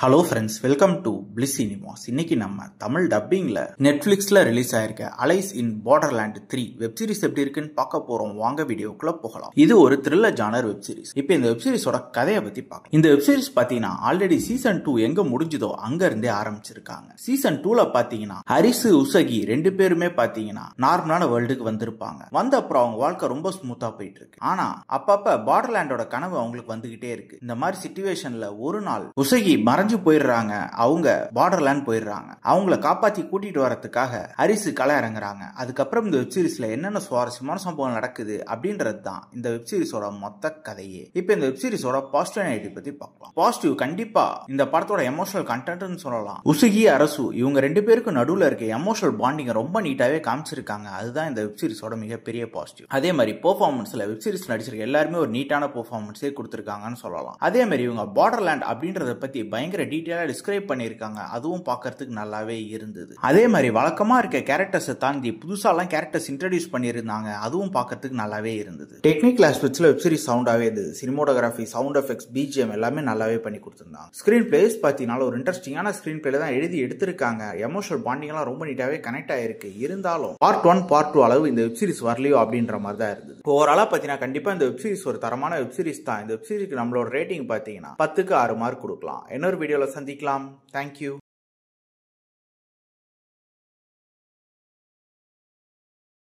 Hello friends, welcome to bliss cinemas. இன்னைக்கு நம்ம Tamil டப்பிங்ல நெட்ஃபிளிக்ஸ்ல release ஆயிருக்க அலைஸ் இன் பார்டர்லேண்ட் 3 வெப் சீரிஸ் எப்படி இருக்குன்னு பார்க்க போறோம். வாங்க வீடியோக்குள்ள போகலாம். இது ஒரு த்ரில்லர் ஜானர் வெப் சீரிஸ். இப்போ இந்த வெப் சீரிஸோட கதையை பத்தி பார்க்கலாம். இந்த வெப் சீரிஸ் பாத்தீங்கன்னா ஆல்ரெடி சீசன் 2 எங்க முடிஞ்சதோ அங்க இருந்தே ஆரம்பிச்சிருக்காங்க. சீசன் 2ல பாத்தீங்கன்னா ஹரிசு உசகி ரெண்டு பேருமே பாத்தீங்கன்னா நார்மலான வேர்ல்டுக்கு வந்திருப்பாங்க. வந்த அப்புறம் அவங்க வாழ்க்கை ரொம்ப ஸ்மூத்தா போயிட்டு இருக்கு. ஆனா அப்பப்ப பார்டர்லேண்டோட கனவு அவங்களுக்கு வந்துகிட்டே இருக்கு. இந்த மாதிரி சிச்சுவேஷன்ல ஒரு நாள் உசகி மறைஞ்சு போயிடுறாங்க. அவங்க பார்டர்லேண்ட் போயிடுறாங்க. அவங்கள காப்பாத்தி கூட்டிட்டு வரதுக்காக ஹரிசு களை இறங்குறாங்க. அதுக்கப்புறம் இந்த வெப் சீரிஸ்ல என்னென்ன சுவாரஸ்யமான சம்பவம் நடக்குது அப்படின்றது தான் இந்த வெப் சீரிஸோட மொத்த கதையே. இப்போ இந்த வெப் சீரிஸோட பாசிட்டிவ் நெகட்டிவ் பத்தி பார்க்கலாம். பாசிட்டிவ், கண்டிப்பா இந்த படத்தோட எமோஷனல் கண்டென்ட்னு சொல்லலாம். உசுகி அரசு இவங்க ரெண்டு பேருக்கு நடுவுல இருக்க எமோஷனல் பாண்டிங் ரொம்ப நீட்டாவே காமிச்சிருக்காங்க. அதுதான் இந்த வெப் சீரிஸோட மிகப்பெரிய பாசிட்டிவ். அதே மாதிரி பெர்ஃபார்மன்ஸ்ல வெப் சீரிஸ் நடிச்சிருக்க எல்லாருமே ஒரு நீட்டான பெர்ஃபார்மன்ஸே கொடுத்திருக்காங்கன்னு சொல்லலாம். அதே மாதிரி இவங்க பார்டர்லேண்ட் அப்படின்றத பத்தி பயங்கர டீடைலா டிஸ்கிரைப் பண்ணிருக்காங்க. அதுவும் பார்க்கிறதுக்கு நல்லாவே இருந்தது. அதே மாதிரி வழக்கமா இருக்க கேரக்டர்ஸை தாண்டி புதுசாலாம் கேரக்டர்ஸ் இன்ட்ரோடியூஸ் பண்ணியிருந்தாங்க. அதுவும் பார்க்கிறதுக்கு நல்லாவே இருந்தது. டெக்னிக்கல் ஆஸ்பெக்ட்ஸ்ல வெப் சீரிஸ் சவுண்டாவே இருந்தது. சினிமோட்டோகிராஃபி, சவுண்ட் எஃபெக்ட்ஸ், பிஜிஎம் எல்லாமே நல்லாவே பண்ணி கொடுத்திருந்தாங்க. ஸ்கிரீன் பிளேஸ் பார்த்தீங்கன்னா ஒரு இன்ட்ரெஸ்டிங்கான ஸ்கிரீன் பிளே தான் எழுதி எடுத்திருக்காங்க. எமோஷனல் பாண்டிங் எல்லாம் ரொம்ப நீட்டாவே கனெக்ட் ஆயிருக்கு. இருந்தாலும் பார்ட் 1 பார்ட் 2 அளவு இந்த வெப் சீரிஸ் வரலையோ அப்படின்ற மாதிரி தான் இருந்தது. ஓவராலா பார்த்தீங்கன்னா கண்டிப்பா இந்த வெப் சீரிஸ் ஒரு தரமான வெப் சீரிஸ் தான். இந்த வெப் சீரிஸ்க்கு நம்மளோட ரேட்டிங் பார்த்தீங்கன்னா 10க்கு 6 மார்க் கொடுக்கலாம். இன்னொரு வீடியோல சந்திக்கலாம். தேங்க்யூ.